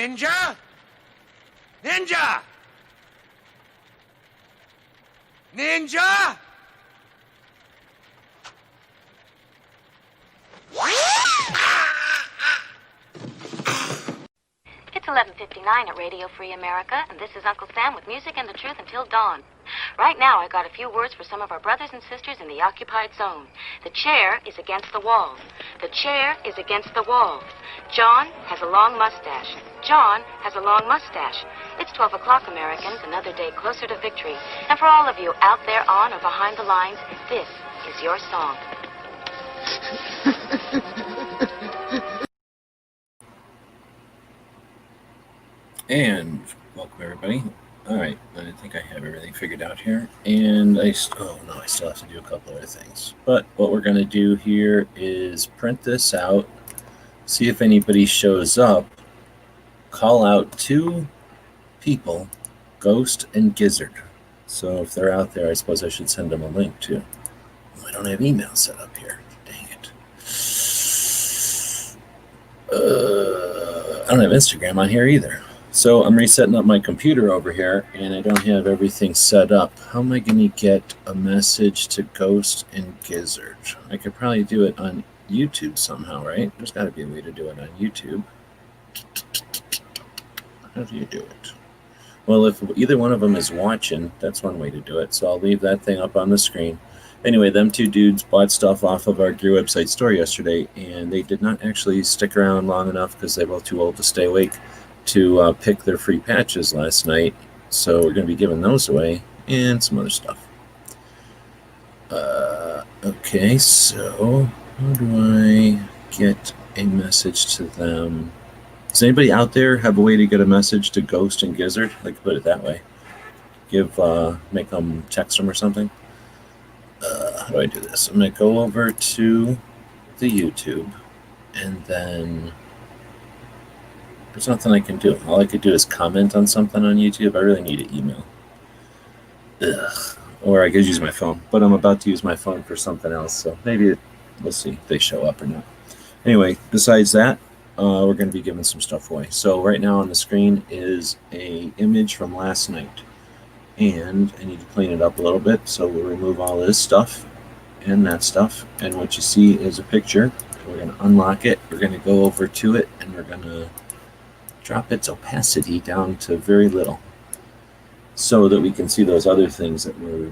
Ninja? Ninja! Ninja! It's 11:59 at Radio Free America, and this is Uncle Sam with music and the truth until dawn. Right now, I got a few words for some of our brothers and sisters in the occupied zone. The chair is against the wall. The chair is against the wall. John has a long mustache. John has a long mustache. It's 12 o'clock, Americans, another day closer to victory. And for all of you out there on or behind the lines, this is your song. And welcome everybody. All right, I think I have everything figured out here. And I still have to do a couple other things. But what we're going to do here is print this out, see if anybody shows up, call out two people, Ghost and Gizzard. So if they're out there, I suppose I should send them a link too. Oh, I don't have email set up here. Dang it. I don't have Instagram on here either. So I'm resetting up my computer over here, and I don't have everything set up. How am I going to get a message to Ghost and Gizzard? I could probably do it on YouTube somehow, right? There's got to be a way to do it on YouTube. How do you do it? Well, if either one of them is watching, that's one way to do it. So I'll leave that thing up on the screen. Anyway, them two dudes bought stuff off of our Gear website store yesterday, and they did not actually stick around long enough because they're both too old to stay awake to pick their free patches last night. So we're going to be giving those away and some other stuff. Okay, so how do I get a message to them? Does anybody out there have a way to get a message to Ghost and Gizzard? Like, put it that way. Make them text them or something. How do I do this? I'm going to go over to the YouTube, and then there's nothing I can do. All I could do is comment on something on YouTube. I really need an email. Ugh. Or I could use my phone. But I'm about to use my phone for something else, so maybe we'll see if they show up or not. Anyway, besides that, we're going to be giving some stuff away. So right now on the screen is an image from last night. And I need to clean it up a little bit, so we'll remove all this stuff and that stuff. And what you see is a picture. We're going to unlock it. We're going to go over to it, and we're going to drop its opacity down to very little so that we can see those other things that were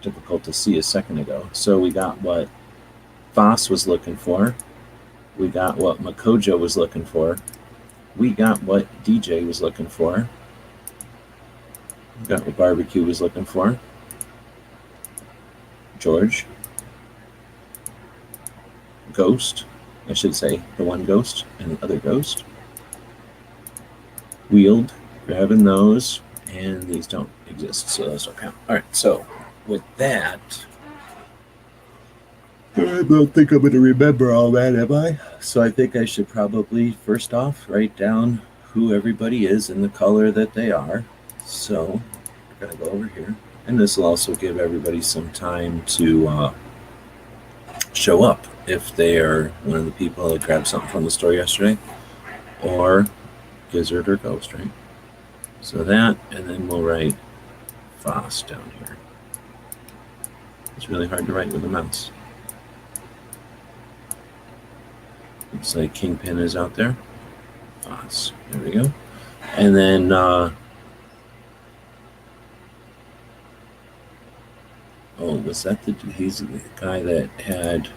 difficult to see a second ago. So we got what Voss was looking for. We got what Makojo was looking for. We got what DJ was looking for. We got what Barbecue was looking for. George. Ghost. I should say the one Ghost and the other Ghost. Wheeled, grabbing those, and these don't exist, so those don't count. All right, so with that, I don't think I'm going to remember all that, am I? So I think I should probably, first off, write down who everybody is and the color that they are. So we're going to go over here, and this will also give everybody some time to show up if they are one of the people that grabbed something from the store yesterday, or Gizzard or Ghost, right? So that, and then we'll write Voss down here. It's really hard to write with a mouse. Looks like Kingpin is out there. Voss, there we go. And then was that he's the guy that had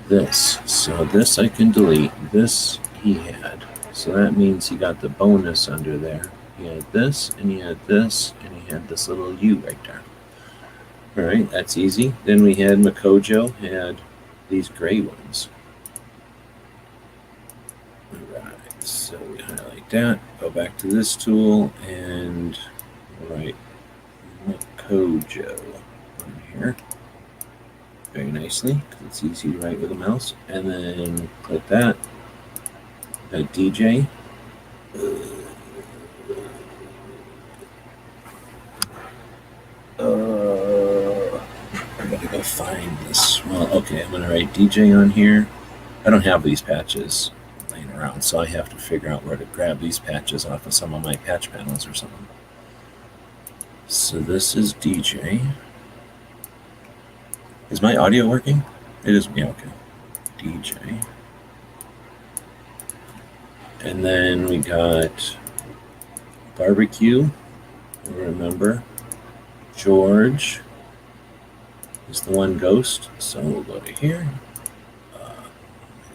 this. So this I can delete. This he had. So that means he got the bonus under there. He had this, and he had this, and he had this little U right there. All right, that's easy. Then we had Makojo, had these gray ones. All right, so we highlight that, go back to this tool, and write Makojo on here. Very nicely, because it's easy to write with a mouse. And then click that. DJ. I'm going to go find this. Well, okay, I'm going to write DJ on here. I don't have these patches laying around. around, so I have to figure out where to grab these patches off of some of my patch panels or something. So this is DJ. Is my audio working? It is. Yeah, okay. DJ. And then we got barbecue. Remember, George is the one ghost. So we'll go to here. I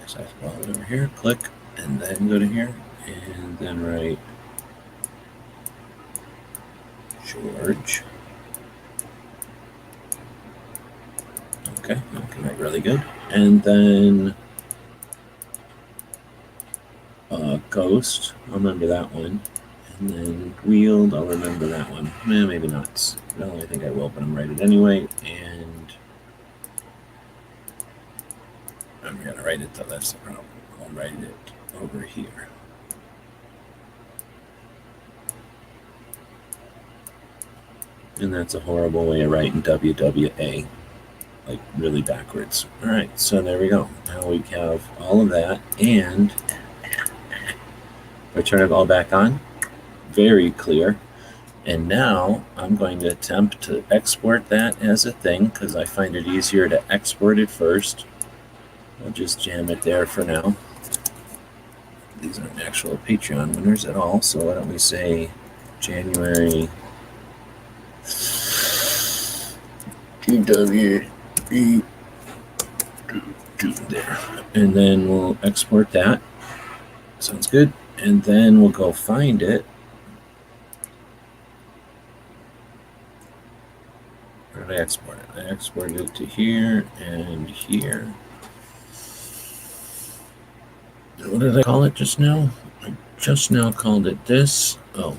guess I have to go over here. Click, and then go to here, and then write George. Okay, I can write really good. And then Ghost, I'll remember that one. And then Wield, I'll remember that one. Maybe not. No, I think I will, but I'm write it anyway. And I'm going to write it, though. That's the problem. I'll write it over here. And that's a horrible way of writing WWA. Like really backwards. All right, so there we go. Now we have all of that, and if I turn it all back on, very clear. And now I'm going to attempt to export that as a thing because I find it easier to export it first. I'll just jam it there for now. These aren't actual Patreon winners at all, so why don't we say January GW. There, and then we'll export that. Sounds good. And then we'll go find it. Where did I export it? I exported it to here and here. What did I call it just now? I just now called it this. Oh,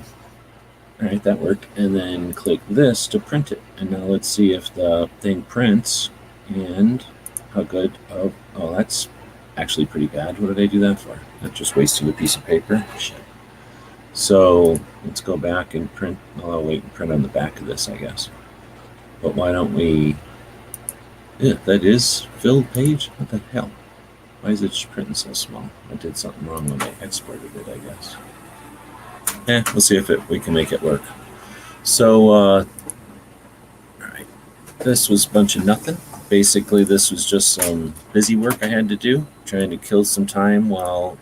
all right, that worked. And then click this to print it. And now let's see if the thing prints. And how good. Oh, that's actually pretty bad. What did I do that for? That just wasted a piece of paper. Shit. So let's go back and print. Well, I'll wait and print on the back of this, I guess. But why don't we? Yeah, that is filled page. What the hell? Why is it just printing so small? I did something wrong when I exported it, I guess. We'll see if we can make it work. So, all right. This was a bunch of nothing. Basically, this was just some busy work I had to do, trying to kill some time while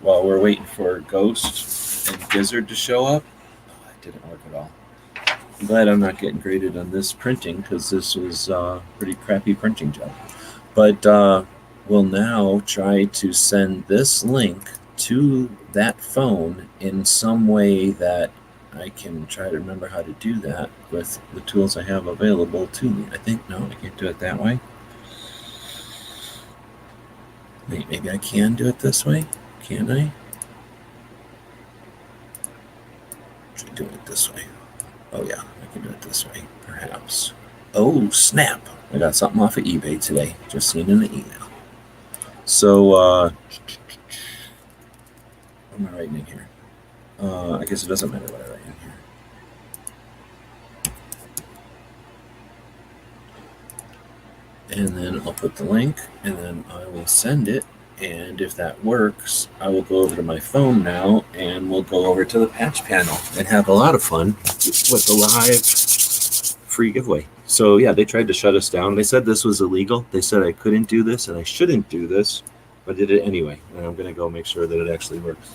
we're waiting for Ghost and Gizzard to show up. Oh, that didn't work at all. I'm glad I'm not getting graded on this printing because this was a pretty crappy printing job. But we'll now try to send this link to that phone in some way that I can try to remember how to do that with the tools I have available to me. I think, no, I can't do it that way. Maybe I can do it this way. Can I? Should I do it this way? Oh yeah, I can do it this way, perhaps. Oh, snap. I got something off of eBay today. Just seen in the email. So, what am I writing in here? I guess it doesn't matter what I write in here. And then I'll put the link, and then I will send it. And if that works, I will go over to my phone now, and we'll go over to the patch panel and have a lot of fun with the live free giveaway. So yeah, they tried to shut us down. They said this was illegal. They said I couldn't do this and I shouldn't do this, but I did it anyway. And I'm going to go make sure that it actually works.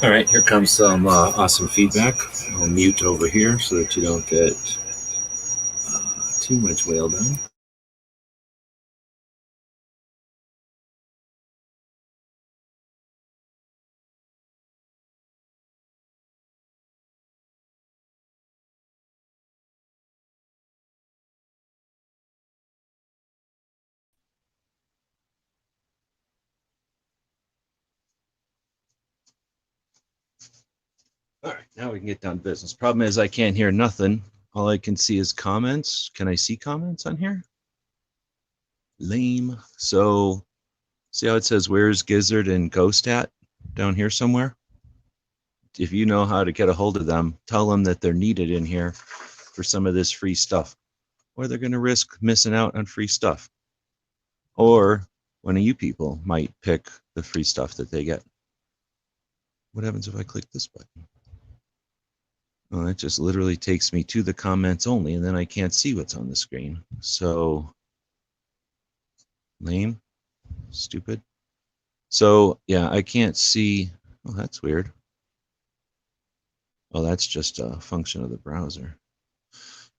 All right, here comes some awesome feedback. I'll mute over here so that you don't get too much wailed on. All right, now we can get down to business. Problem is I can't hear nothing. All I can see is comments. Can I see comments on here? Lame. So see how it says where's Gizzard and Ghost at down here somewhere? If you know how to get a hold of them, tell them that they're needed in here for some of this free stuff, or they're going to risk missing out on free stuff. Or one of you people might pick the free stuff that they get. What happens if I click this button? Well, it just literally takes me to the comments only, and then I can't see what's on the screen. So lame, stupid. So yeah, I can't see. Oh, that's weird. Oh, that's just a function of the browser.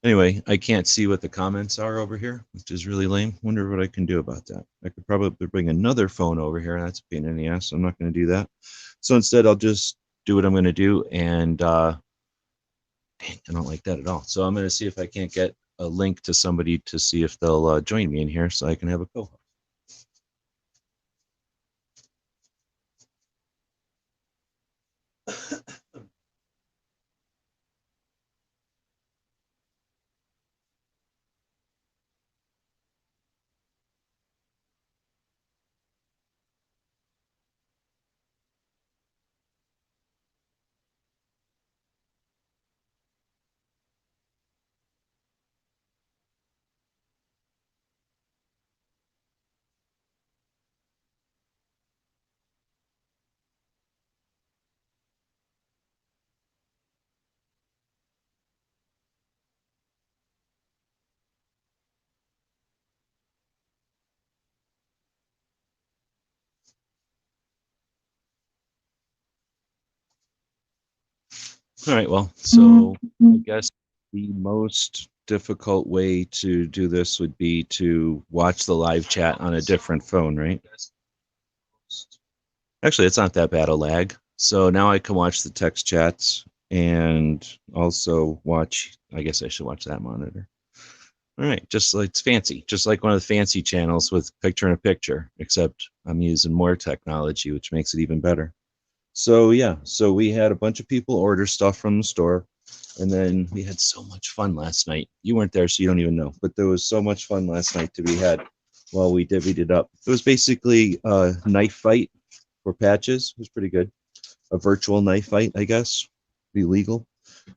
Anyway, I can't see what the comments are over here, which is really lame. Wonder what I can do about that. I could probably bring another phone over here. That's a pain in the ass. So I'm not going to do that. So instead, I'll just do what I'm going to do. And dang, I don't like that at all. So I'm going to see if I can't get a link to somebody to see if they'll join me in here so I can have a co-host. All right, well, so I guess the most difficult way to do this would be to watch the live chat on a different phone, right? Actually, it's not that bad a lag. So now I can watch the text chats and also watch, I guess I should watch that monitor. All right, just like it's fancy, just like one of the fancy channels with picture in a picture, except I'm using more technology, which makes it even better. So yeah, so we had a bunch of people order stuff from the store, and then we had so much fun last night. You weren't there, so you don't even know, but there was so much fun last night to be had while we divvied it up. It was basically a knife fight for patches. It was pretty good. A virtual knife fight, I guess, be legal.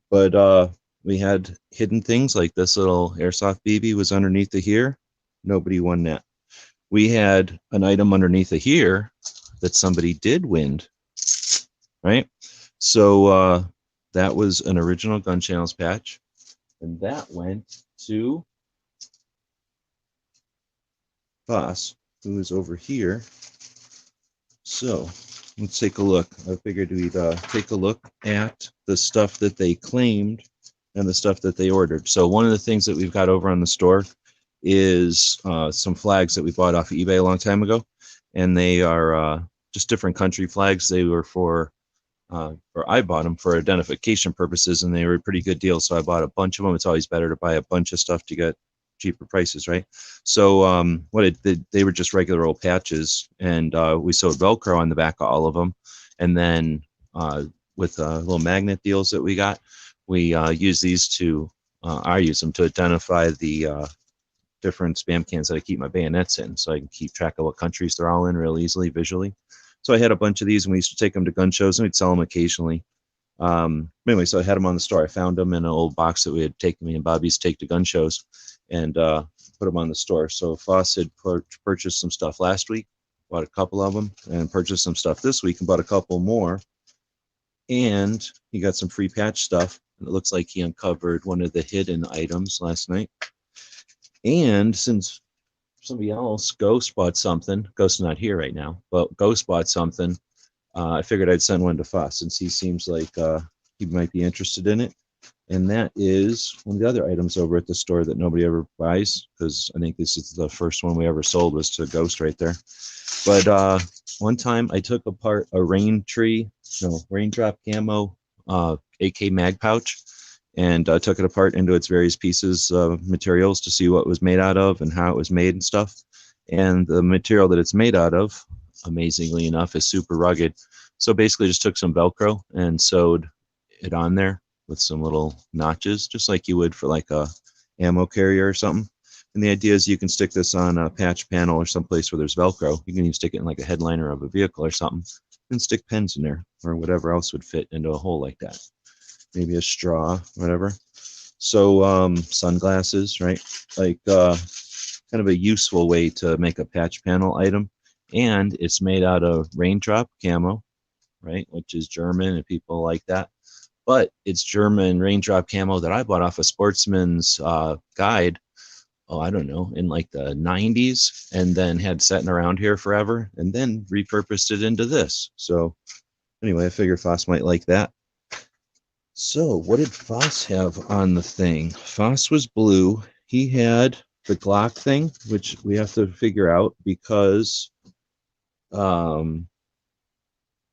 But we had hidden things like this little airsoft BB was underneath the here. Nobody won that. We had an item underneath the here that somebody did win, right? So that was an original Gun Channels patch, and that went to Boss, who is over here. So let's take a look. I figured we'd take a look at the stuff that they claimed and the stuff that they ordered. So one of the things that we've got over on the store is some flags that we bought off of eBay a long time ago, and they are just different country flags. They were or I bought them for identification purposes, and they were a pretty good deal. So I bought a bunch of them. It's always better to buy a bunch of stuff to get cheaper prices, right? So what it did, they were just regular old patches, and we sewed Velcro on the back of all of them, and then with little magnet deals that we got, we use these to I use them to identify the different spam cans that I keep my bayonets in, so I can keep track of what countries they're all in real easily visually. So I had a bunch of these, and we used to take them to gun shows, and we'd sell them occasionally. Anyway, so I had them on the store. I found them in an old box that we had taken me and Bobby's take to gun shows, and put them on the store. So Foss had purchased some stuff last week, bought a couple of them, and purchased some stuff this week and bought a couple more. And he got some free patch stuff, and it looks like he uncovered one of the hidden items last night. And since somebody else, Ghost bought something. Ghost's not here right now, but Ghost bought something. I figured I'd send one to Foss since he seems like he might be interested in it. And that is one of the other items over at the store that nobody ever buys, because I think this is the first one we ever sold was to Ghost right there. But one time I took apart a raindrop camo AK mag pouch, and took it apart into its various pieces of materials to see what it was made out of and how it was made and stuff. And the material that it's made out of, amazingly enough, is super rugged. So basically just took some Velcro and sewed it on there with some little notches, just like you would for like a ammo carrier or something. And the idea is you can stick this on a patch panel or someplace where there's Velcro. You can even stick it in like a headliner of a vehicle or something and stick pens in there or whatever else would fit into a hole like that. Maybe a straw, whatever. So sunglasses, right? Like kind of a useful way to make a patch panel item. And it's made out of raindrop camo, right? Which is German and people like that. But it's German raindrop camo that I bought off a Sportsman's Guide, I don't know, in like the 90s, and then had sitting around here forever, and then repurposed it into this. So anyway, I figure Foss might like that. So what did Foss have on the thing? Foss was blue. He had the Glock thing, which we have to figure out because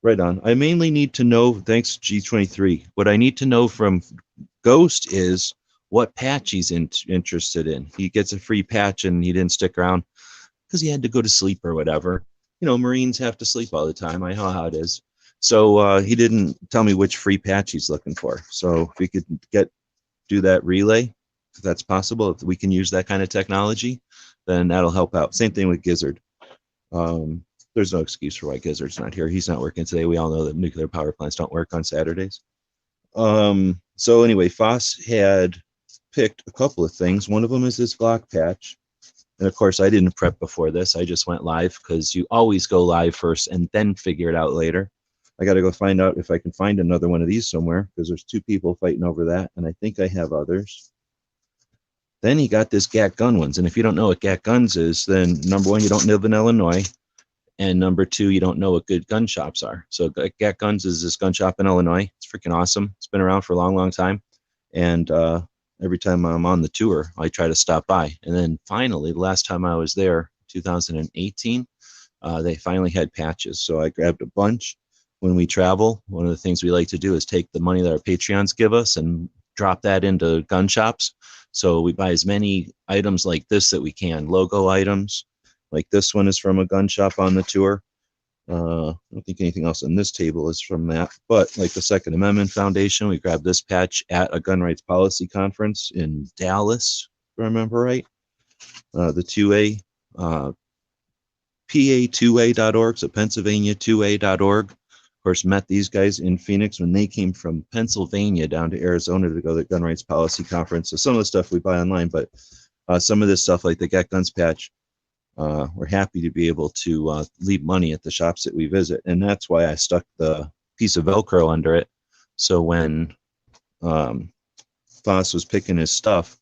right on. I mainly need to know, thanks G23, what I need to know from Ghost is what patch he's interested in. He gets a free patch and he didn't stick around because he had to go to sleep or whatever. You know, Marines have to sleep all the time. I know how it is. So he didn't tell me which free patch he's looking for. So if we could do that relay, if that's possible, if we can use that kind of technology, then that'll help out. Same thing with Gizzard. There's no excuse for why Gizzard's not here. He's not working today. We all know that nuclear power plants don't work on Saturdays. So anyway, Foss had picked a couple of things. One of them is this Glock patch. And of course, I didn't prep before this. I just went live because you always go live first and then figure it out later. I got to go find out if I can find another one of these somewhere because there's 2 people fighting over that. And I think I have others. Then he got this GAT gun ones. And if you don't know what GAT guns is, then number 1, you don't live in Illinois. And number 2, you don't know what good gun shops are. So GAT Guns is this gun shop in Illinois. It's freaking awesome. It's been around for a long, long time. And every time I'm on the tour, I try to stop by. And then finally, the last time I was there, 2018, they finally had patches. So I grabbed a bunch. When we travel, one of the things we like to do is take the money that our Patreons give us and drop that into gun shops. So we buy as many items like this that we can, logo items. Like this one is from a gun shop on the tour. I don't think anything else on this table is from that. But like the Second Amendment Foundation, we grabbed this patch at a gun rights policy conference in Dallas, if I remember right. The 2A, PA2A.org, so Pennsylvania2A.org. Of course, met these guys in Phoenix when they came from Pennsylvania down to Arizona to go to the gun rights policy conference. So some of the stuff we buy online, but some of this stuff like the Get Guns patch, we're happy to be able to leave money at the shops that we visit. And that's why I stuck the piece of Velcro under it. So when Foss was picking his stuff,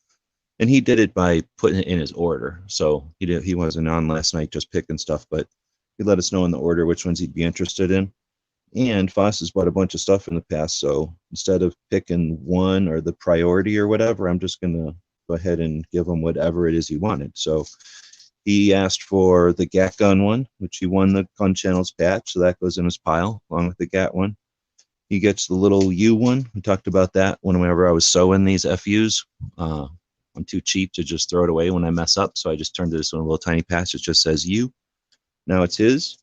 and he did it by putting it in his order. So he wasn't on last night just picking stuff, but he let us know in the order which ones he'd be interested in. And Foss has bought a bunch of stuff in the past. So instead of picking one or the priority or whatever, I'm just going to go ahead and give him whatever it is he wanted. So he asked for the GAT gun one, which he won the Gun Channels patch. So that goes in his pile along with the GAT one. He gets the little U one. We talked about that whenever I was sewing these FUs. I'm too cheap to just throw it away when I mess up. So I just turned this one a little tiny patch. It just says U. Now it's his.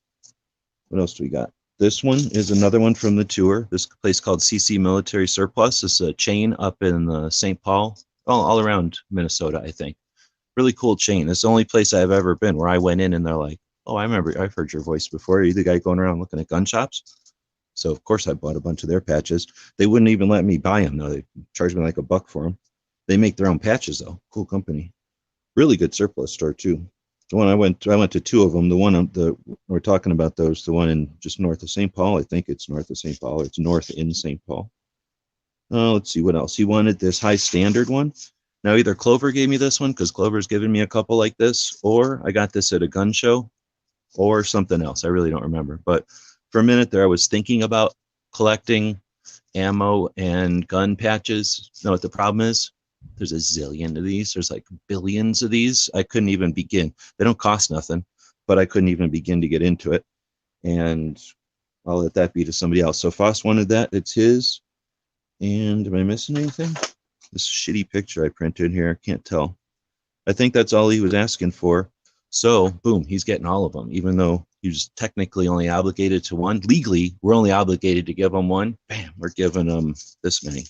What else do we got? This one is another one from the tour. This place called CC Military Surplus. It's a chain up in St. Paul, all around Minnesota, I think. Really cool chain. It's the only place I've ever been where I went in and they're like, oh, I remember, I've heard your voice before. Are you the guy going around looking at gun shops? So, of course, I bought a bunch of their patches. They wouldn't even let me buy them, though. They charged me like $1 for them. They make their own patches, though. Cool company. Really good surplus store, too. The one I went to 2 of them. The one we're talking about those, the one in just north of St. Paul. I think it's north of St. Paul. Or it's north in St. Paul. Let's see what else. He wanted this high standard one. Now, either Clover gave me this one because Clover's given me a couple like this, or I got this at a gun show or something else. I really don't remember. But for a minute there, I was thinking about collecting ammo and gun patches. You know what the problem is? There's a zillion of these. There's like billions of these. I couldn't even begin. They don't cost nothing, but I couldn't even begin to get into it. And I'll let that be to somebody else. So Foss wanted that. It's his. And am I missing anything? This shitty picture I printed here. I can't tell. I think that's all he was asking for. So, boom, he's getting all of them, even though he was technically only obligated to one. Legally, we're only obligated to give him one. Bam, we're giving him this many.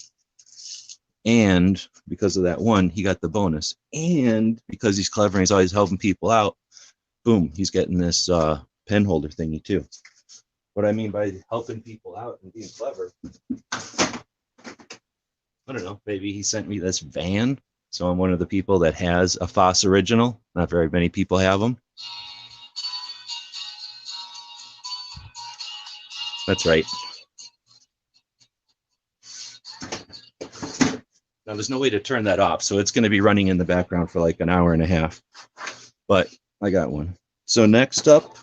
And because of that one, he got the bonus. And because he's clever and he's always helping people out, boom, he's getting this pen holder thingy too. What I mean by helping people out and being clever, I don't know, maybe he sent me this van. So I'm one of the people that has a Foss original. Not very many people have them. That's right. Now there's no way to turn that off, so it's going to be running in the background for like an hour and a half. But I got one. So next up,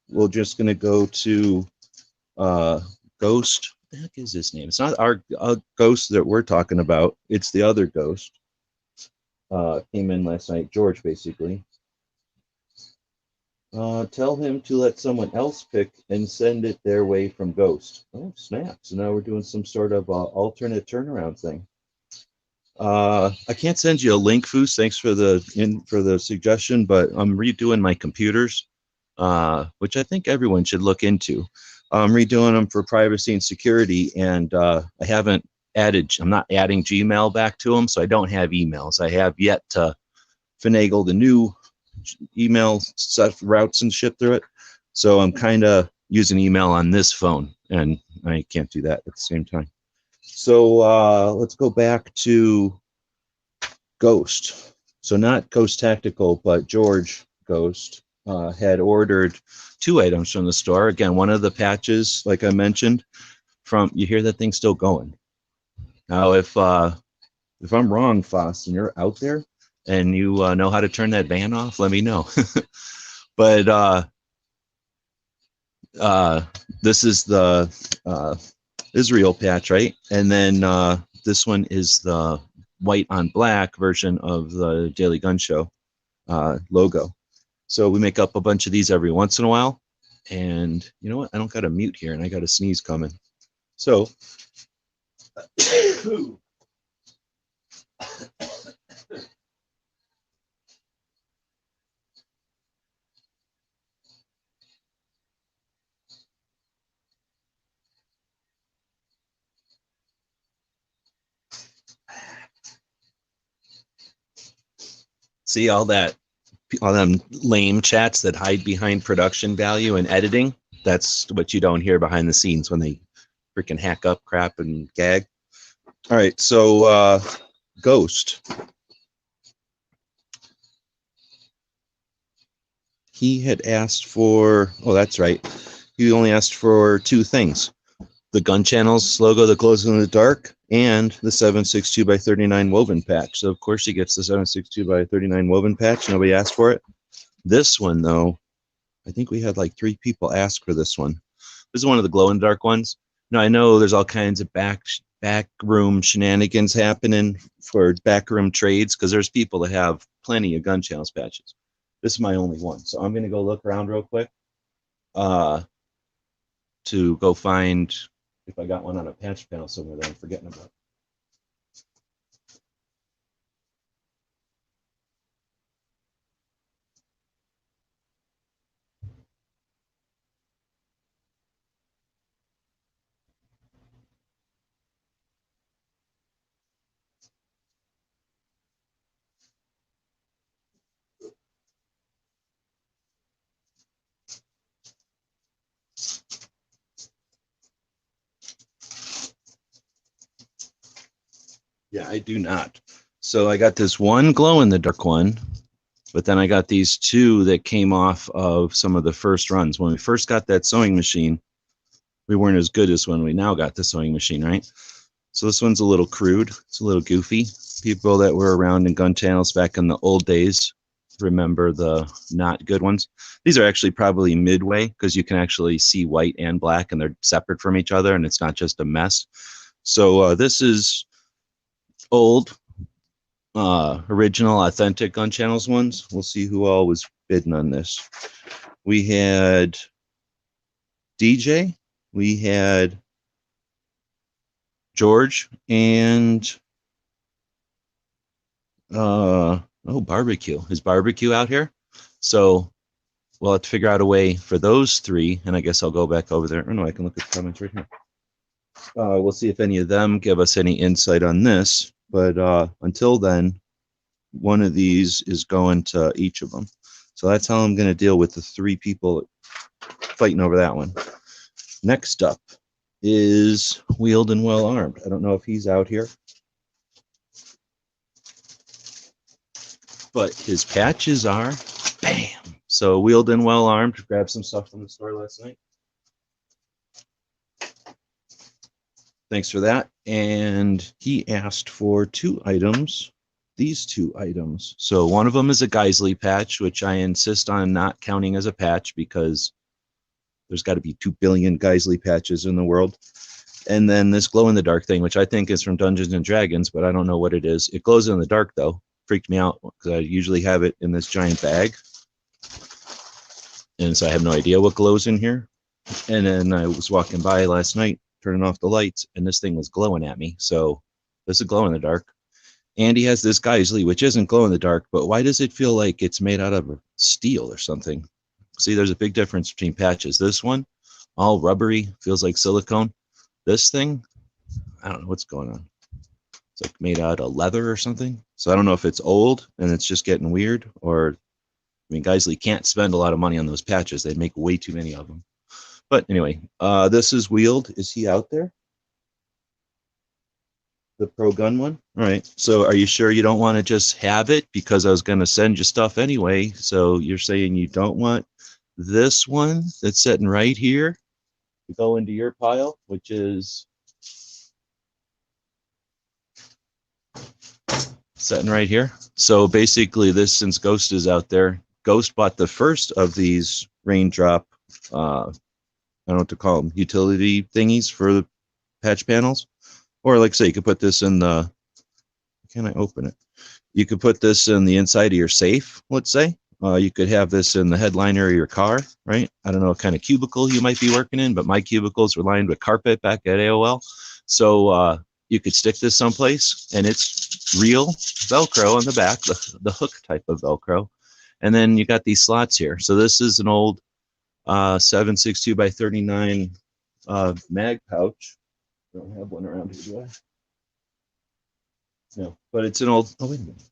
we're just going to go to Ghost. What the heck is his name? It's not our Ghost that we're talking about. It's the other Ghost. Came in last night, George, basically. Tell him to let someone else pick and send it their way from Ghost. Oh, snap. So now we're doing some sort of alternate turnaround thing. I can't send you a link, Foos. Thanks for the suggestion, but I'm redoing my computers, which I think everyone should look into. I'm redoing them for privacy and security, and I'm not adding Gmail back to them, so I don't have emails. I have yet to finagle the new email stuff, routes and shit through it. So I'm kind of using email on this phone, and I can't do that at the same time. So let's go back to Ghost. So not Ghost Tactical, but George Ghost had ordered 2 items from the store. Again, one of the patches, like I mentioned, you hear that thing still going. Now, if I'm wrong, Foss, and you're out there and you know how to turn that van off, let me know. But this is the Israel patch, right? And then this one is the white on black version of the Daily Gun Show logo. So we make up a bunch of these every once in a while. And you know what? I don't got a mute here, and I got a sneeze coming. So see all them lame chats that hide behind production value and editing? That's what you don't hear behind the scenes when they freaking hack up crap and gag. All right, so Ghost. He had asked for, oh, that's right. He only asked for 2 things. The Gun Channels logo that glows in the dark and the 762x39 woven patch. So, of course, he gets the 762x39 woven patch. Nobody asked for it. This one, though, I think we had like 3 people ask for this one. This is one of the glow-in-the-dark ones. Now, I know there's all kinds of backroom shenanigans happening for backroom trades because there's people that have plenty of Gun Channels patches. This is my only one. So I'm going to go look around real quick to go find if I got one on a patch panel somewhere that I'm forgetting about. Yeah, I do not. So I got this one glow-in-the-dark one, but then I got these 2 that came off of some of the first runs. When we first got that sewing machine, we weren't as good as when we now got the sewing machine, right? So this one's a little crude. It's a little goofy. People that were around in Gun Channels back in the old days remember the not good ones. These are actually probably midway because you can actually see white and black and they're separate from each other and it's not just a mess. So this is old, original, authentic Gun Channels ones. We'll see who all was bidding on this. We had DJ, we had George, and barbecue. Is barbecue out here? So we'll have to figure out a way for those three, and I guess I'll go back over there. Oh no, I can look at the comments right here. We'll see if any of them give us any insight on this, but until then, one of these is going to each of them. So that's how I'm going to deal with the three people fighting over that one. Next up is Wheeled and Well Armed. I don't know if he's out here, but his patches are bam. So Wheeled and Well Armed, grabbed some stuff from the store last night. Thanks for that. And he asked for two items, these two items. So one of them is a Geisley patch, which I insist on not counting as a patch because there's got to be 2 billion Geisley patches in the world. And then this glow-in-the-dark thing, which I think is from Dungeons & Dragons, but I don't know what it is. It glows in the dark, though. Freaked me out because I usually have it in this giant bag. And so I have no idea what glows in here. And then I was walking by last night, turning off the lights, and this thing was glowing at me. So this is glow-in-the-dark. And he has this Geisley, which isn't glow-in-the-dark, but why does it feel like it's made out of steel or something? See, there's a big difference between patches. This one, all rubbery, feels like silicone. This thing, I don't know what's going on. It's like made out of leather or something. So I don't know if it's old and it's just getting weird, or, I mean, Geisley can't spend a lot of money on those patches. They'd make way too many of them. But anyway, this is Wheeled. Is he out there? The Pro Gun one? All right. So are you sure you don't want to just have it? Because I was going to send you stuff anyway. So you're saying you don't want this one that's sitting right here to go into your pile, which is sitting right here. So basically this, since Ghost is out there, Ghost bought the first of these raindrop, I don't know what to call them, utility thingies for the patch panels. Or like say, you could put this in the, can I open it? You could put this in the inside of your safe, let's say. You could have this in the headliner of your car, right? I don't know what kind of cubicle you might be working in, but my cubicles were lined with carpet back at AOL. So you could stick this someplace, and it's real Velcro on the back, the hook type of Velcro. And then you got these slots here. So this is an old 7.62 by 39 mag pouch. I don't have one around here, do I? No, but it's an old, oh, wait a minute.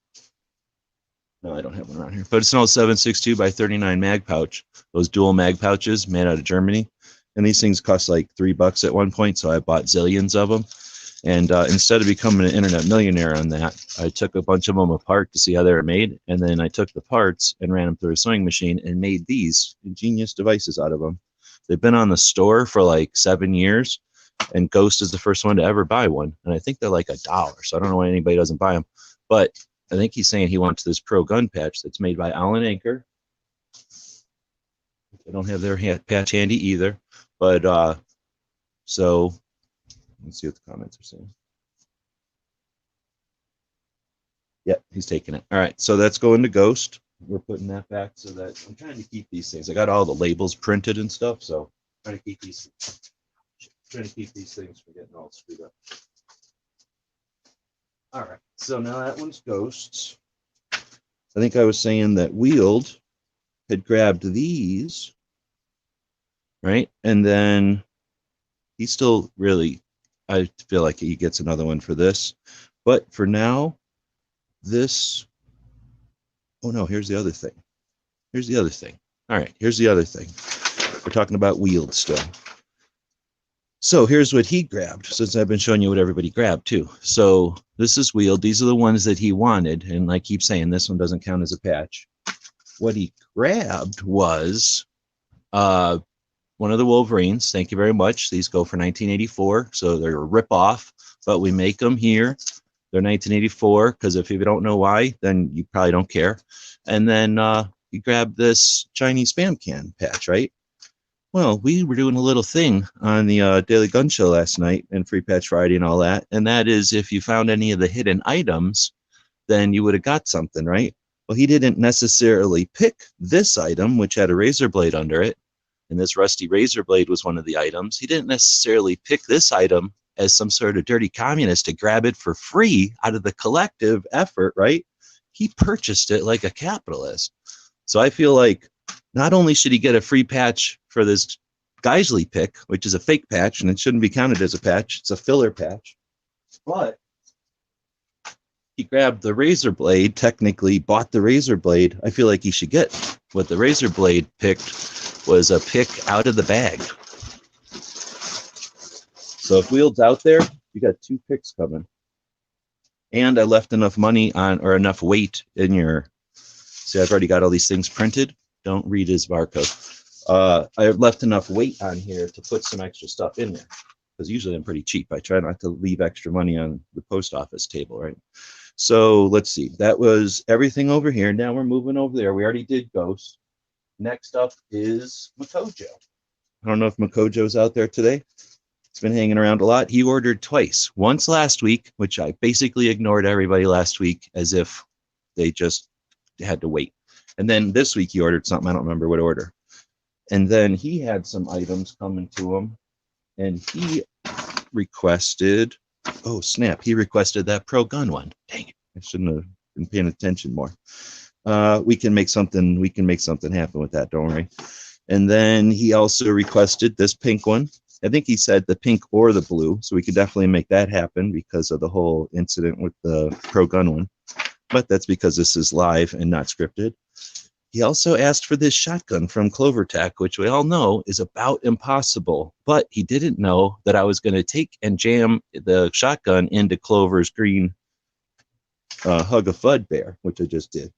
No, I don't have one around here, but it's an old 7.62 by 39 mag pouch. Those dual mag pouches made out of Germany. And these things cost like $3 at one point, so I bought zillions of them. And instead of becoming an internet millionaire on that, I took a bunch of them apart to see how they were made. And then I took the parts and ran them through a sewing machine and made these ingenious devices out of them. They've been on the store for like 7 years, and Ghost is the first one to ever buy one. And I think they're like $1, so I don't know why anybody doesn't buy them. But I think he's saying he wants this Pro Gun patch that's made by Allen Anchor. I don't have their patch handy either. But so let's see what the comments are saying. Yep, he's taking it. All right, so that's going to Ghost. We're putting that back so that I'm trying to keep these things. I got all the labels printed and stuff, so I'm trying to keep these things from getting all screwed up. All right, so now that one's Ghosts. I think I was saying that Wheeled had grabbed these, right? And then he still really, I feel like he gets another one for this. But for now, this, oh no, here's the other thing. Here's the other thing. All right, here's the other thing. We're talking about Wheeled still. So here's what he grabbed, since I've been showing you what everybody grabbed too. So this is Wheeled. These are the ones that he wanted. And I keep saying this one doesn't count as a patch. What he grabbed was one of the Wolverines. Thank you very much. These go for $19.84. So they're a rip-off, but we make them here. They're 1984, because if you don't know why, then you probably don't care. And then you grab this Chinese spam can patch, right? Well, we were doing a little thing on the Daily Gun Show last night and Free Patch Friday and all that. And that is, if you found any of the hidden items, then you would have got something, right? Well, he didn't necessarily pick this item, which had a razor blade under it. And this rusty razor blade was one of the items. He didn't necessarily pick this item as some sort of dirty communist to grab it for free out of the collective effort, right? He purchased it like a capitalist. So I feel like not only should he get a free patch for this Geisley pick, which is a fake patch, and it shouldn't be counted as a patch, it's a filler patch, but he grabbed the razor blade, technically bought the razor blade. I feel like he should get what the razor blade picked was a pick out of the bag. So if Wheel's out there, you got 2 picks coming. And I left enough money on, or enough weight in your, see, I've already got all these things printed. Don't read his barcode. I left enough weight on here to put some extra stuff in there, because usually I'm pretty cheap. I try not to leave extra money on the post office table, right? So let's see. That was everything over here. Now we're moving over there. We already did Ghost. Next up is Makojo. I don't know if Makojo's out there today. He's been hanging around a lot. He ordered twice. Once last week, which I basically ignored everybody last week as if they just had to wait. And then this week he ordered something. I don't remember what order. And then he had some items coming to him. And he requested, oh snap, he requested that pro gun one. Dang it, I shouldn't have been paying attention more. We can make something happen with that, don't worry. And then he also requested this pink one. I think he said the pink or the blue, so we could definitely make that happen because of the whole incident with the pro gun one. But that's because this is live and not scripted. He also asked for this shotgun from CloverTech, which we all know is about impossible. But he didn't know that I was going to take and jam the shotgun into Clover's green Hug a Fud bear, which I just did.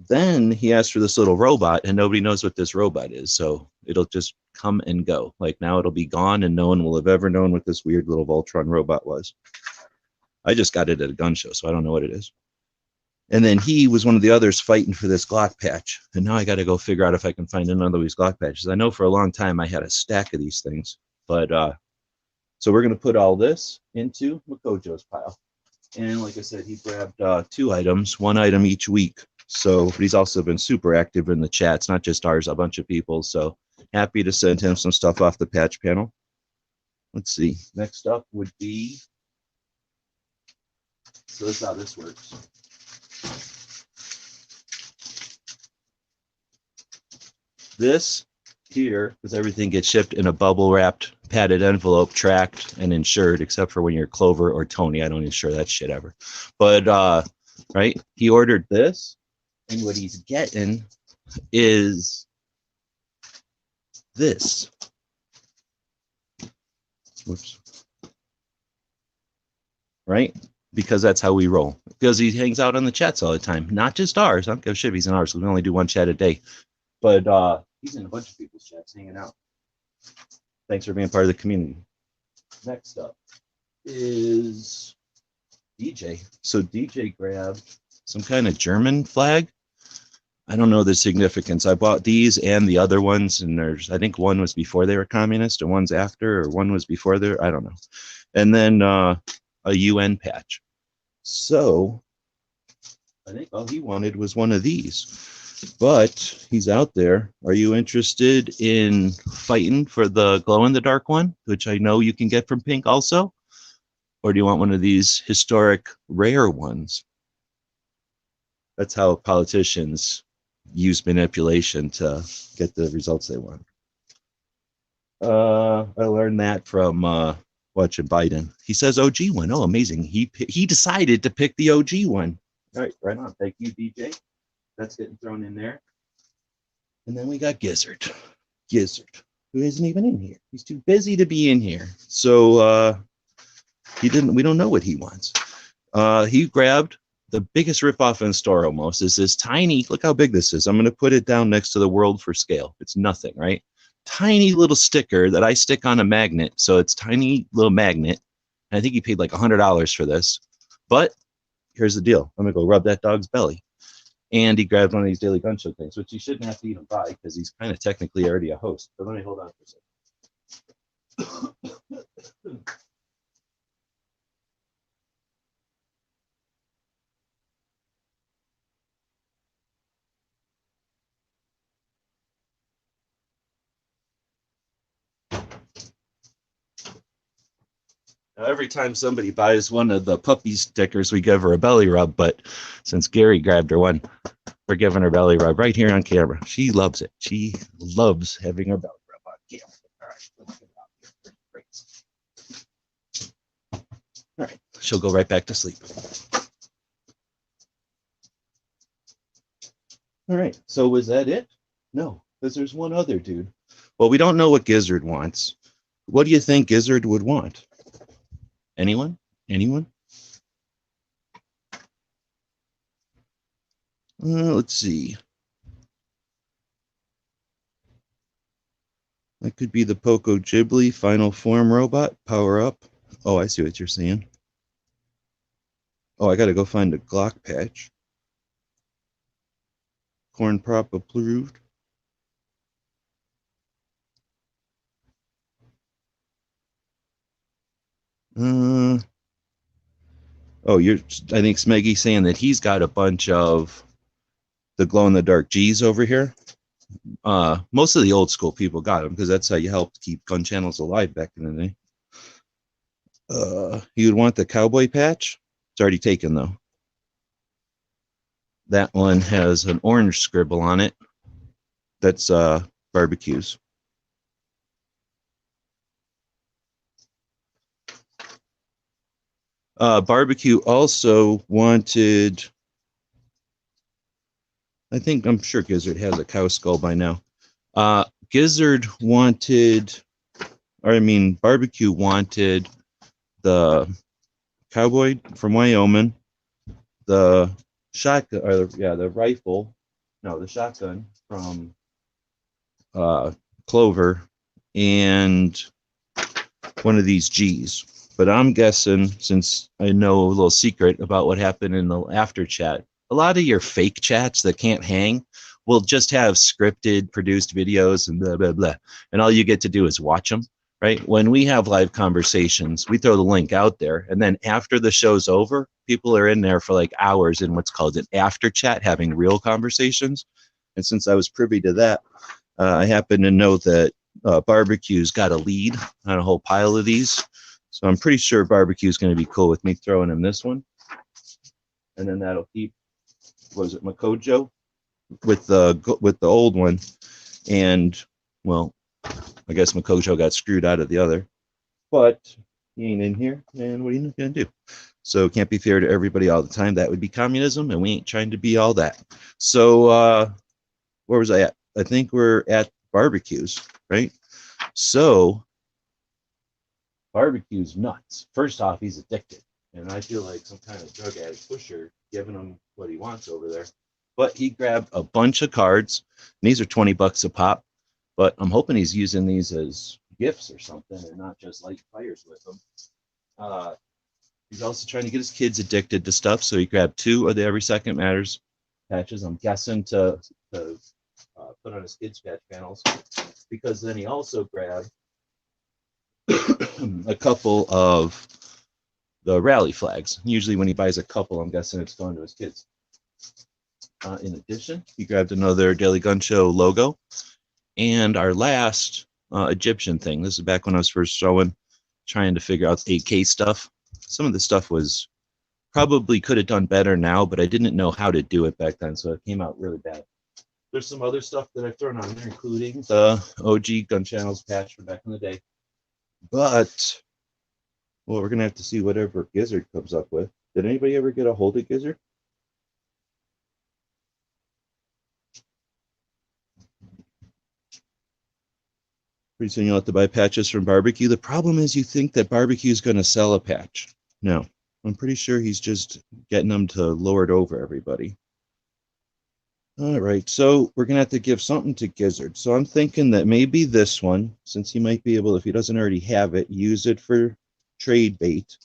Then he asked for this little robot, and nobody knows what this robot is. So it'll just come and go. Like now it'll be gone, and no one will have ever known what this weird little Voltron robot was. I just got it at a gun show, so I don't know what it is. And then he was one of the others fighting for this Glock patch. And now I got to go figure out if I can find another of these Glock patches. I know for a long time I had a stack of these things. But so we're going to put all this into Makojo's pile. And like I said, he grabbed 2 items, 1 item each week. So, but he's also been super active in the chats, not just ours, a bunch of people. So happy to send him some stuff off the patch panel. Let's see. Next up would be, so this is how this works. This here, because everything gets shipped in a bubble wrapped padded envelope, tracked and insured, except for when you're Clover or Tony. I don't insure that shit ever. But right, he ordered this, and what he's getting is this. Whoops. Right? Because that's how we roll. Because he hangs out on the chats all the time. Not just ours. I don't give a shit if he's in ours. We only do 1 chat a day. But he's in a bunch of people's chats hanging out. Thanks for being part of the community. Next up is DJ. So DJ grabbed some kind of German flag. I don't know the significance. I bought these and the other ones, and there's, I think one was before they were communist, and one's after, or one was before there. I don't know. And then a UN patch. So I think all he wanted was one of these. But he's out there. Are you interested in fighting for the glow-in-the-dark one, which I know you can get from Pink also? Or do you want one of these historic rare ones? That's how politicians use manipulation to get the results they want. I learned that from watching Biden. He says OG one. Oh, amazing. He decided to pick the OG one. All right, right on. Thank you, DJ. That's getting thrown in there. And then we got Gizzard, who isn't even in here. He's too busy to be in here. So we don't know what he wants. He grabbed the biggest ripoff in store almost, is this tiny, look how big this is. I'm going to put it down next to the world for scale. It's nothing, right? Tiny little sticker that I stick on a magnet. So it's tiny little magnet. And I think he paid like $100 for this. But here's the deal. I'm going to go rub that dog's belly. And he grabbed one of these Daily Gun Show things, which he shouldn't have to even buy because he's kind of technically already a host. But let me hold on for a second. Now, every time somebody buys one of the puppy stickers, we give her a belly rub. But since Gary grabbed her one, we're giving her belly rub right here on camera. She loves it. She loves having her belly rub on camera. All right, let's get it out here. All right, she'll go right back to sleep. All right, so was that it? No, because there's one other dude. Well, we don't know what Gizzard wants. What do you think Gizzard would want? Anyone? Anyone? Let's see. That could be the Poco Ghibli Final Form robot. Power up. Oh, I see what you're saying. Oh, I got to go find a Glock patch. Corn prop approved. Oh, I think Smeggy's saying that he's got a bunch of the glow-in-the-dark G's over here. Most of the old school people got them because that's how you helped keep gun channels alive back in the day. You would want the cowboy patch. It's already taken, though. That one has an orange scribble on it. That's barbecues. Barbecue also wanted, I'm sure Gizzard has a cow skull by now. Barbecue wanted the cowboy from Wyoming, the shotgun, the shotgun from Clover, and one of these G's. But I'm guessing, since I know a little secret about what happened in the after chat, a lot of your fake chats that can't hang will just have scripted, produced videos and blah, blah, blah. And all you get to do is watch them, right? When we have live conversations, we throw the link out there. And then after the show's over, people are in there for like hours in what's called an after chat, having real conversations. And since I was privy to that, I happen to know that Barbecue's got a lead on a whole pile of these. So I'm pretty sure Barbecue's going to be cool with me throwing him this one. And then that'll keep, Makojo with the old one. And, well, I guess Makojo got screwed out of the other. But he ain't in here, and what are you going to do? So can't be fair to everybody all the time. That would be communism, and we ain't trying to be all that. So where was I at? I think we're at Barbecues, right? So Barbecue's nuts. First off, he's addicted, and I feel like some kind of drug addict pusher giving him what he wants over there. But he grabbed a bunch of cards, and these are $20 a pop. But I'm hoping he's using these as gifts or something, and not just light fires with them. He's also trying to get his kids addicted to stuff, so he grabbed 2 of the Every Second Matters patches. I'm guessing to put on his kids' patch panels, because then he also grabbed a couple of the rally flags. Usually when he buys a couple, I'm guessing it's going to his kids. In addition, he grabbed another Daily Gun Show logo, and our last Egyptian thing. This is back when I was first trying to figure out 8K stuff. Some of the stuff was probably could have done better now, but I didn't know how to do it back then, so it came out really bad. There's some other stuff that I've thrown on there, including the OG Gun Channels patch from back in the day. But, well, we're going to have to see whatever Gizzard comes up with. Did anybody ever get a hold of Gizzard? Pretty soon you'll have to buy patches from Barbecue. The problem is you think that Barbecue is going to sell a patch. No, I'm pretty sure he's just getting them to lord over everybody. All right, so we're going to have to give something to Gizzard. So I'm thinking that maybe this one, since he might be able, if he doesn't already have it, use it for trade bait.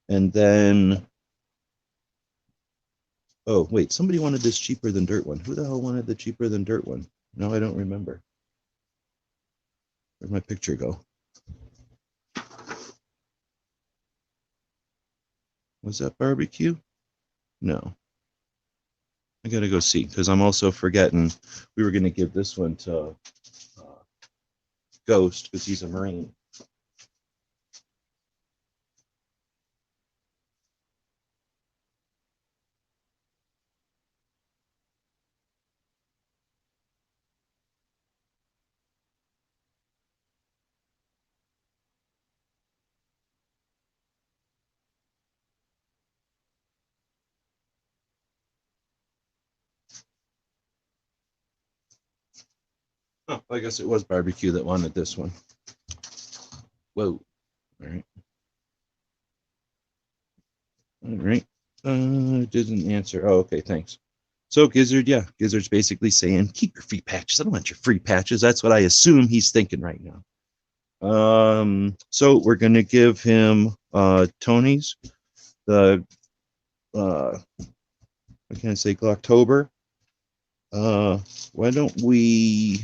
And then, oh, wait, somebody wanted this cheaper than dirt one. Who the hell wanted the cheaper than dirt one? No, I don't remember. Where'd my picture go? Was that barbecue? No. I gotta go see, because I'm also forgetting we were gonna give this one to Ghost, because he's a Marine. Oh, I guess it was barbecue that wanted this one. Whoa. All right. All right. Didn't answer. Oh, okay. Thanks. So Gizzard, yeah, Gizzard's basically saying, keep your free patches. I don't want your free patches. That's what I assume he's thinking right now. So we're gonna give him Tony's, the what can I say, Glocktober. Why don't we,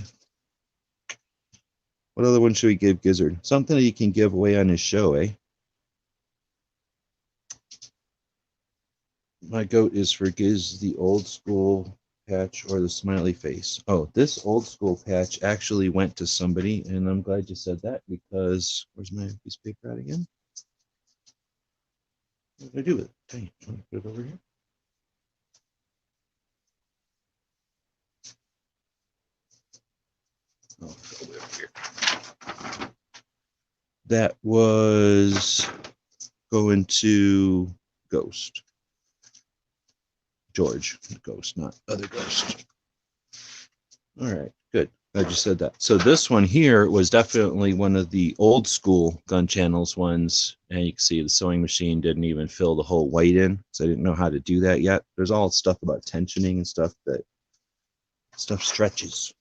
what other one should we give Gizzard? Something that he can give away on his show, eh? My goat is for Giz the old school patch or the smiley face. Oh, this old school patch actually went to somebody, and I'm glad you said that, because where's my piece of paper at again? What did I do with it? Dang it. Let me put it over here. Oh, over here. That was going to Ghost. George, Ghost, not other Ghost. All right, good. I just said that. So this one here was definitely one of the old school gun channels ones. And you can see the sewing machine didn't even fill the whole white in, so I didn't know how to do that yet. There's all stuff about tensioning and stuff that stuff stretches.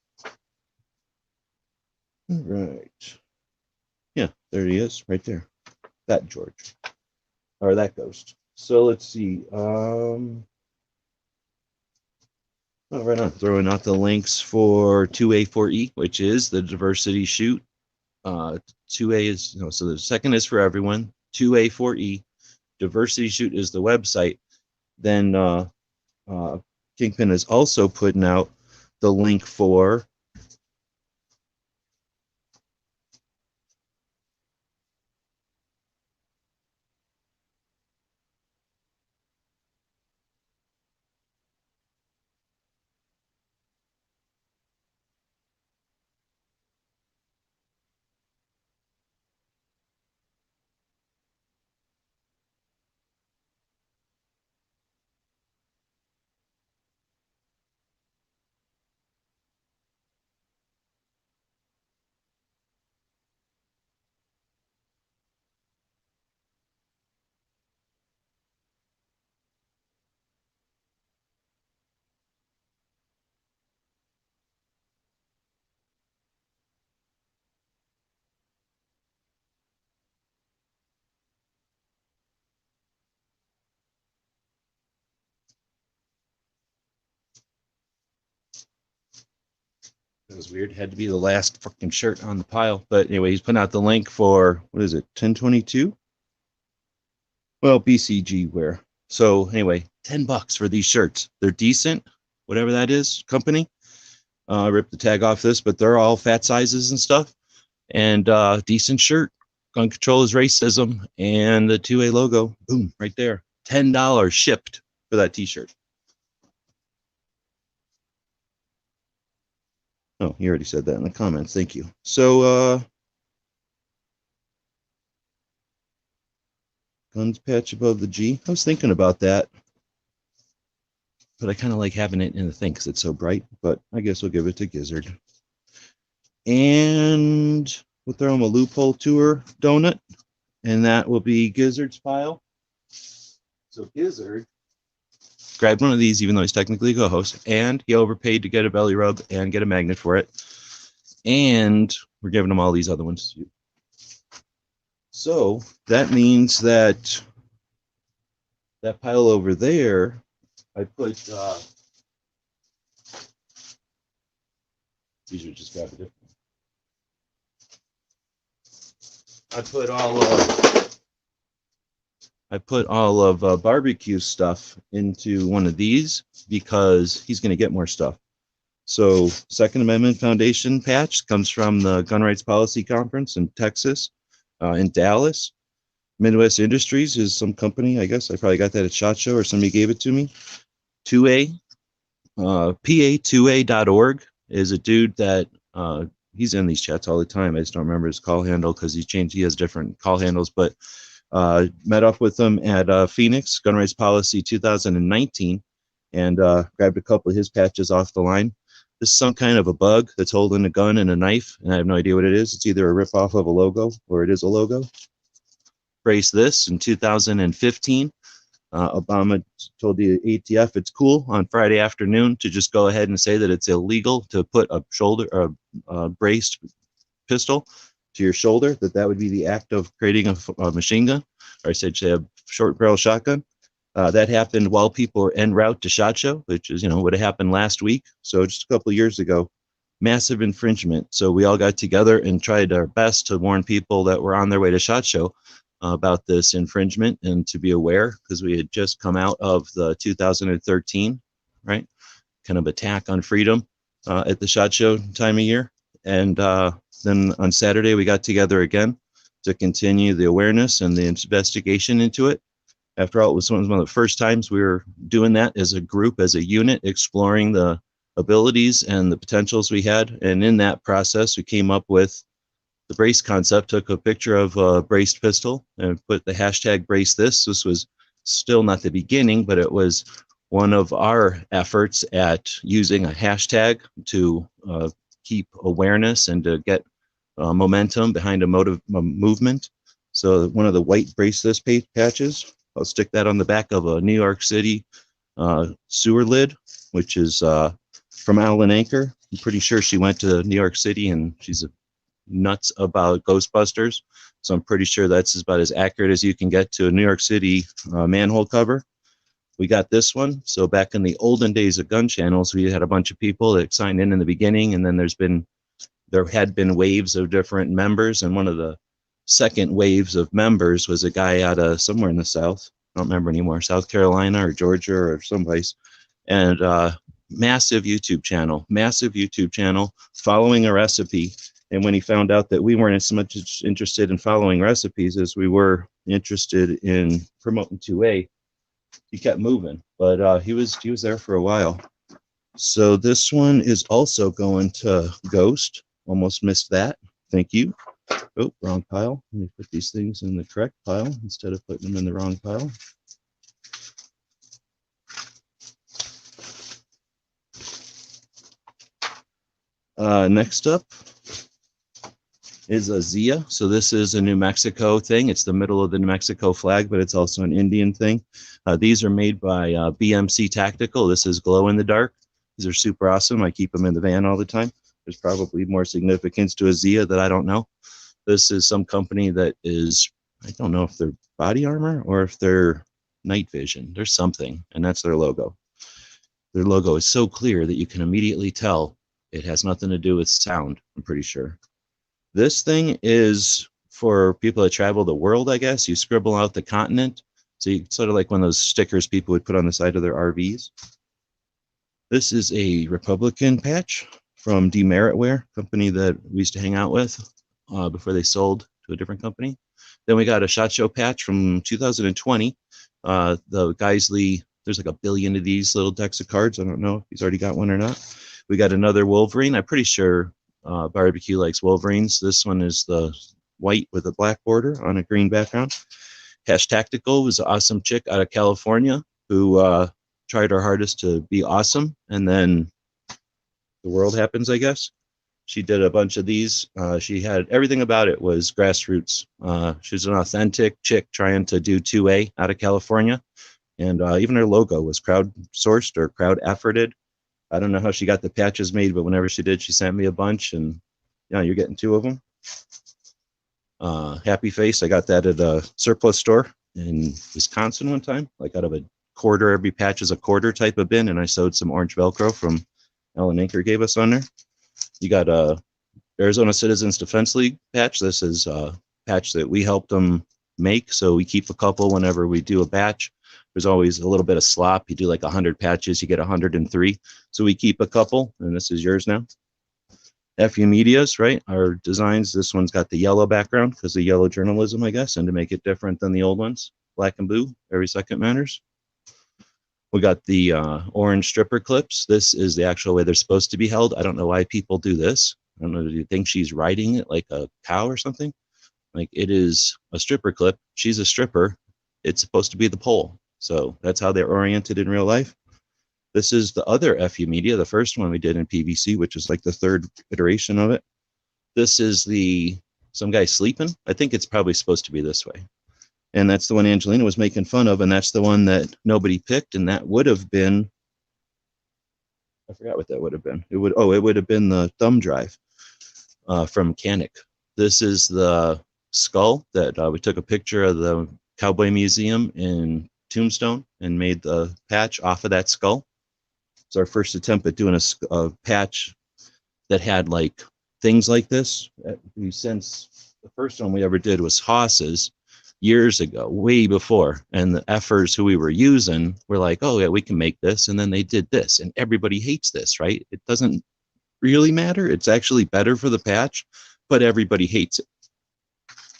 All right. Yeah, there he is, right there. That George. Or that Ghost. So let's see. Oh, right on. Throwing out the links for 2A4E, which is the diversity shoot. 2A is, so the second is for everyone. 2A4E. Diversity shoot is the website. Then Kingpin is also putting out the link for it was weird. It had to be the last fucking shirt on the pile. But anyway, he's putting out the link for, what is it, 1022? Well, BCG wear. So anyway, $10 for these shirts. They're decent, whatever that is, company. I ripped the tag off this, but they're all fat sizes and stuff. And decent shirt. Gun control is racism. And the 2A logo, boom, right there. $10 shipped for that t-shirt. Oh, you already said that in the comments. Thank you. So, guns patch above the G. I was thinking about that, but I kind of like having it in the thing because it's so bright. But I guess we'll give it to Gizzard. And we'll throw him a loophole tour donut, and that will be Gizzard's pile. So Gizzard grabbed one of these, even though he's technically a co-host, and he overpaid to get a belly rub and get a magnet for it. And we're giving him all these other ones too. So that means that that pile over there, I put, these are just grab a different. I put all of barbecue stuff into one of these because he's going to get more stuff. So Second Amendment Foundation patch comes from the Gun Rights Policy Conference in Texas, in Dallas. Midwest Industries is some company, I guess. I probably got that at SHOT Show or somebody gave it to me. 2A, PA2A.org is a dude that he's in these chats all the time. I just don't remember his call handle because he has different call handles, but met up with him at Phoenix Gun Rights Policy 2019 and grabbed a couple of his patches off the line. This is some kind of a bug that's holding a gun and a knife, and I have no idea what it is. It's either a rip-off of a logo or it is a logo. Brace this in 2015. Obama told the ATF it's cool on Friday afternoon to just go ahead and say that it's illegal to put a shoulder or a braced pistol to your shoulder, that would be the act of creating a machine gun, or I said a short barrel shotgun. That happened while people were en route to SHOT Show, which is, would have happened last week. So just a couple of years ago, massive infringement. So we all got together and tried our best to warn people that were on their way to SHOT Show about this infringement and to be aware, because we had just come out of the 2013, right, kind of attack on freedom at the SHOT Show time of year. And then on Saturday, we got together again to continue the awareness and the investigation into it. After all, it was one of the first times we were doing that as a group, as a unit, exploring the abilities and the potentials we had. And in that process, we came up with the brace concept, took a picture of a braced pistol and put the hashtag brace this. This was still not the beginning, but it was one of our efforts at using a hashtag to keep awareness and to get momentum behind a movement. So one of the white brace this patches, I'll stick that on the back of a New York City sewer lid, which is from Alan Anker. I'm pretty sure she went to New York City and she's nuts about Ghostbusters. So I'm pretty sure that's about as accurate as you can get to a New York City manhole cover. We got this one. So back in the olden days of gun channels, we had a bunch of people that signed in the beginning, and then there had been waves of different members, and one of the second waves of members was a guy out of somewhere in the South. I don't remember anymore, South Carolina or Georgia or someplace. And massive YouTube channel following a recipe. And when he found out that we weren't as much interested in following recipes as we were interested in promoting 2A, he kept moving. But he was there for a while. So this one is also going to Ghost. Almost missed that. Thank you. Oh, wrong pile. Let me put these things in the correct pile instead of putting them in the wrong pile. Next up is a Zia. So this is a New Mexico thing. It's the middle of the New Mexico flag, but it's also an Indian thing. These are made by BMC Tactical. This is glow in the dark. These are super awesome. I keep them in the van all the time. There's probably more significance to a Zia that I don't know. This is some company that is, I don't know if they're body armor or if they're night vision. There's something, and that's their logo. Their logo is so clear that you can immediately tell it has nothing to do with sound, I'm pretty sure. This thing is for people that travel the world, I guess. You scribble out the continent. So you sort of like one of those stickers people would put on the side of their RVs. This is a Republican patch from Demeritware, company that we used to hang out with before they sold to a different company. Then we got a SHOT Show patch from 2020. The Geisley, there's like a billion of these little decks of cards. I don't know if he's already got one or not. We got another Wolverine. I'm pretty sure Barbecue likes Wolverines. This one is the white with a black border on a green background. Hash Tactical was an awesome chick out of California who tried her hardest to be awesome, and then the world happens, I guess. She did a bunch of these. She had everything about it was grassroots. She's an authentic chick trying to do 2A out of California, and even her logo was crowdsourced or crowd efforted. I don't know how she got the patches made, but whenever she did, she sent me a bunch, and yeah, you're getting 2 of them. Happy Face, I got that at a surplus store in Wisconsin one time, like out of a quarter, every patch is a quarter type of bin, and I sewed some orange Velcro from Alan Anker gave us on there. You got a Arizona Citizens Defense League patch. This is a patch that we helped them make, so we keep a couple whenever we do a batch. There's always a little bit of slop. You do like 100 patches, you get 103. So we keep a couple, and this is yours now. FU Medias, right? Our designs, this one's got the yellow background because of yellow journalism, I guess, and to make it different than the old ones. Black and blue, every second matters. We got the orange stripper clips. This is the actual way they're supposed to be held. I don't know why people do this. I don't know, do you think she's riding it like a cow or something? Like, it is a stripper clip. She's a stripper. It's supposed to be the pole. So that's how they're oriented in real life. This is the other FU Media, the first one we did in PVC, which is like the third iteration of it. This is some guy sleeping. I think it's probably supposed to be this way. And that's the one Angelina was making fun of, and that's the one that nobody picked, and that would have been, I forgot what that would have been. It would have been the thumb drive from Mechanic. This is the skull that we took a picture of the Cowboy Museum in Tombstone and made the patch off of that skull. It's our first attempt at doing a patch that had like things like this. Since the first one we ever did was Haas's years ago, way before, and the effers who we were using were like, oh yeah, we can make this, and then they did this, and everybody hates this, right? It doesn't really matter. It's actually better for the patch, but everybody hates it.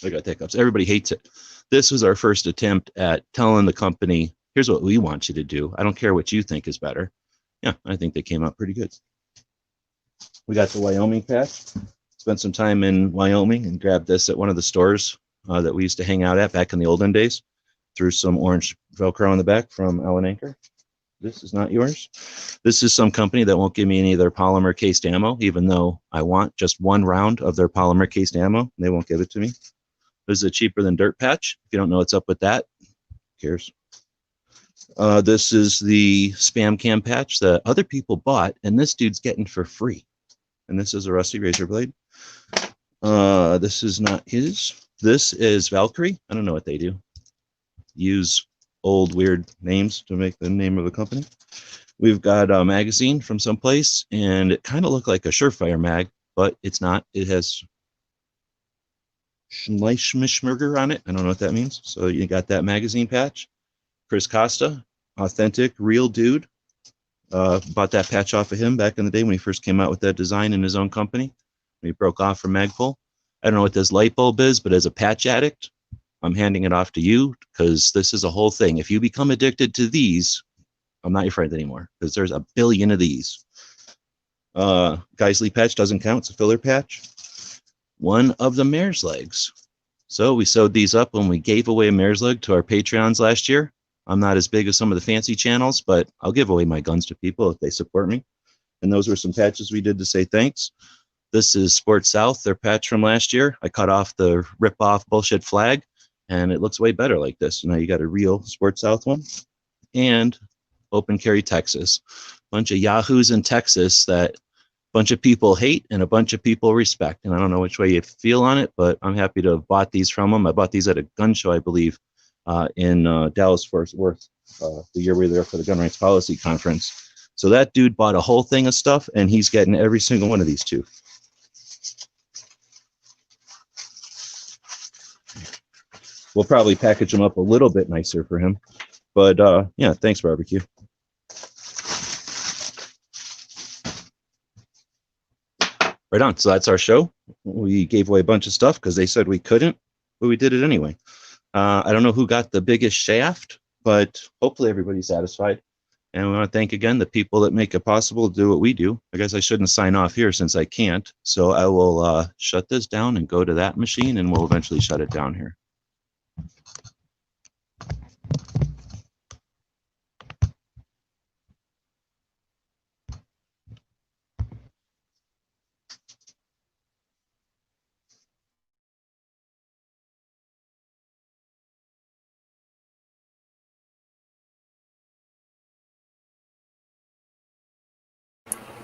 I got hiccups. Everybody hates it. This was our first attempt at telling the company, here's what we want you to do. I don't care what you think is better. Yeah, I think they came out pretty good. We got the Wyoming patch. Spent some time in Wyoming and grabbed this at one of the stores that we used to hang out at back in the olden days. Threw some orange Velcro on the back from Alan Anker. This is not yours. This is some company that won't give me any of their polymer cased ammo, even though I want just one round of their polymer cased ammo. They won't give it to me. This is a cheaper than dirt patch. If you don't know what's up with that, who cares? This is the spam cam patch that other people bought, and this dude's getting for free. And this is a rusty razor blade. This is not his. This is Valkyrie. I don't know what they do. Use old weird names to make the name of a company. We've got a magazine from someplace, and it kind of looked like a Surefire mag, but it's not. It has Schleichmishmurger on it. I don't know what that means. So you got that magazine patch. Chris Costa, authentic, real dude. Bought that patch off of him back in the day when he first came out with that design in his own company. He broke off from Magpul. I don't know what this light bulb is, but as a patch addict, I'm handing it off to you because this is a whole thing. If you become addicted to these, I'm not your friend anymore because there's a billion of these. Geisley patch doesn't count. It's a filler patch. One of the mare's legs. So we sewed these up when we gave away a mare's leg to our Patreons last year. I'm not as big as some of the fancy channels, but I'll give away my guns to people if they support me. And those were some patches we did to say thanks. This is Sports South, their patch from last year. I cut off the rip-off bullshit flag, and it looks way better like this. Now you got a real Sports South one. And Open Carry Texas. Bunch of yahoos in Texas that a bunch of people hate and a bunch of people respect. And I don't know which way you feel on it, but I'm happy to have bought these from them. I bought these at a gun show, I believe, in Dallas-Fort Worth, the year we were there for the Gun Rights Policy Conference. So that dude bought a whole thing of stuff, and he's getting every single one of these too. We'll probably package them up a little bit nicer for him. But yeah, thanks, Barbecue. Right on. So that's our show. We gave away a bunch of stuff because they said we couldn't, but we did it anyway. I don't know who got the biggest shaft, but hopefully everybody's satisfied. And we want to thank again the people that make it possible to do what we do. I guess I shouldn't sign off here since I can't. So I will shut this down and go to that machine, and we'll eventually shut it down here.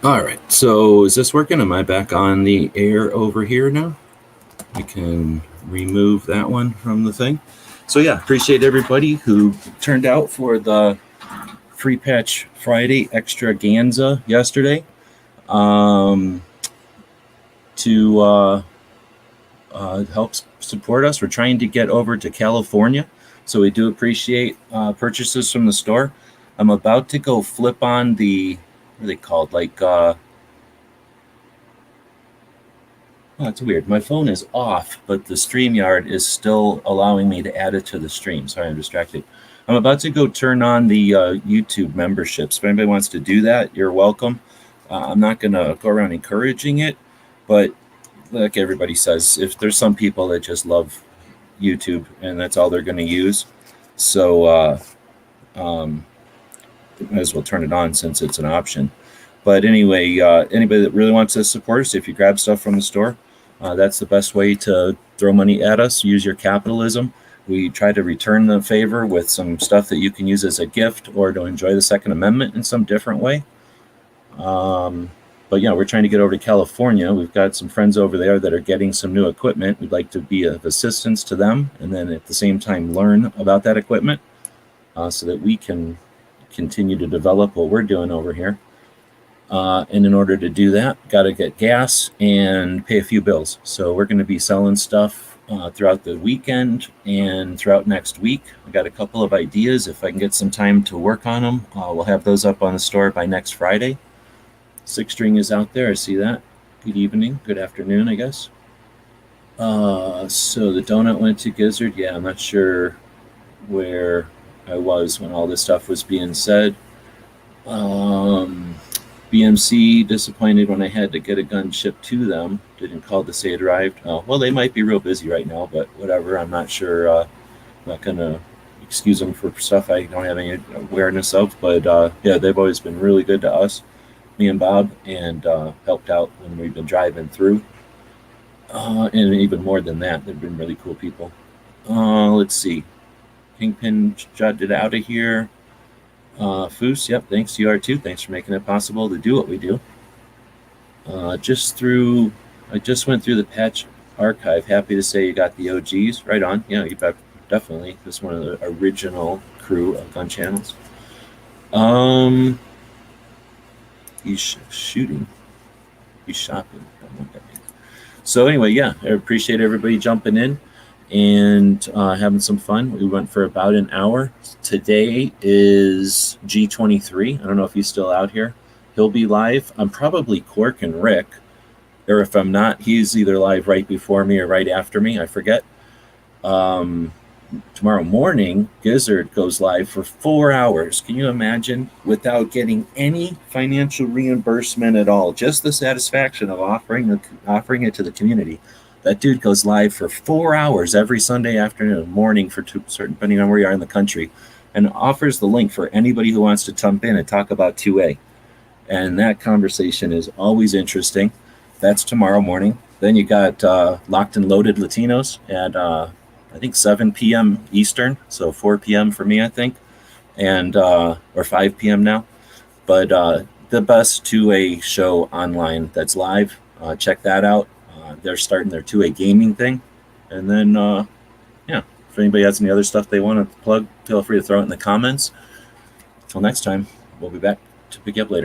All right, so is this working? Am I back on the air over here now? We can remove that one from the thing. So yeah, appreciate everybody who turned out for the Free Patch Friday extravaganza yesterday. To help support us. We're trying to get over to California, so we do appreciate purchases from the store. I'm about to go flip on the, what are they called? Like, oh, it's weird. My phone is off, but the StreamYard is still allowing me to add it to the stream. Sorry, I'm distracted. I'm about to go turn on the YouTube memberships. If anybody wants to do that, you're welcome. I'm not going to go around encouraging it, but like everybody says, if there's some people that just love YouTube and that's all they're going to use, so might as well turn it on since it's an option. But anyway, anybody that really wants to support us, if you grab stuff from the store, that's the best way to throw money at us. Use your capitalism. We try to return the favor with some stuff that you can use as a gift or to enjoy the Second Amendment in some different way. But yeah, we're trying to get over to California. We've got some friends over there that are getting some new equipment. We'd like to be of assistance to them and then at the same time learn about that equipment so that we can continue to develop what we're doing over here. And in order to do that, got to get gas and pay a few bills. So we're going to be selling stuff throughout the weekend and throughout next week. I got a couple of ideas. If I can get some time to work on them, we'll have those up on the store by next Friday. Six String is out there. I see that. Good evening. Good afternoon, I guess. So the donut went to Gizzard. Yeah, I'm not sure where I was when all this stuff was being said. BMC disappointed when I had to get a gun shipped to them. Didn't call to say it arrived. Oh, well, they might be real busy right now, but whatever. I'm not sure. I'm not going to excuse them for stuff I don't have any awareness of. But yeah, they've always been really good to us, me and Bob, and helped out when we've been driving through. And even more than that, they've been really cool people. Let's see. Kingpin jutted out of here. Foos, yep, thanks. You are too. Thanks for making it possible to do what we do. I just went through the patch archive. Happy to say you got the OGs. Right on. Yeah, you got definitely. This is one of the original crew of gun channels. He's shooting. He's shopping. Don't look at me. So anyway, yeah, I appreciate everybody jumping in and having some fun. We went for about an hour. Today is G23. I don't know if he's still out here. He'll be live. I'm probably Quark and Rick, or if I'm not, he's either live right before me or right after me. I forget. Tomorrow morning, Gizzard goes live for 4 hours. Can you imagine? Without getting any financial reimbursement at all, just the satisfaction of offering it to the community. That dude goes live for 4 hours every Sunday afternoon, morning for certain, depending on where you are in the country, and offers the link for anybody who wants to jump in and talk about 2A. And that conversation is always interesting. That's tomorrow morning. Then you got Locked and Loaded Latinos at I think 7 p.m. Eastern, so 4 p.m. for me, I think, and or 5 p.m. now. But the best 2A show online that's live. Check that out. They're starting their 2A gaming thing. And then, yeah, if anybody has any other stuff they want to plug, feel free to throw it in the comments. Until next time, we'll be back to pick you up later.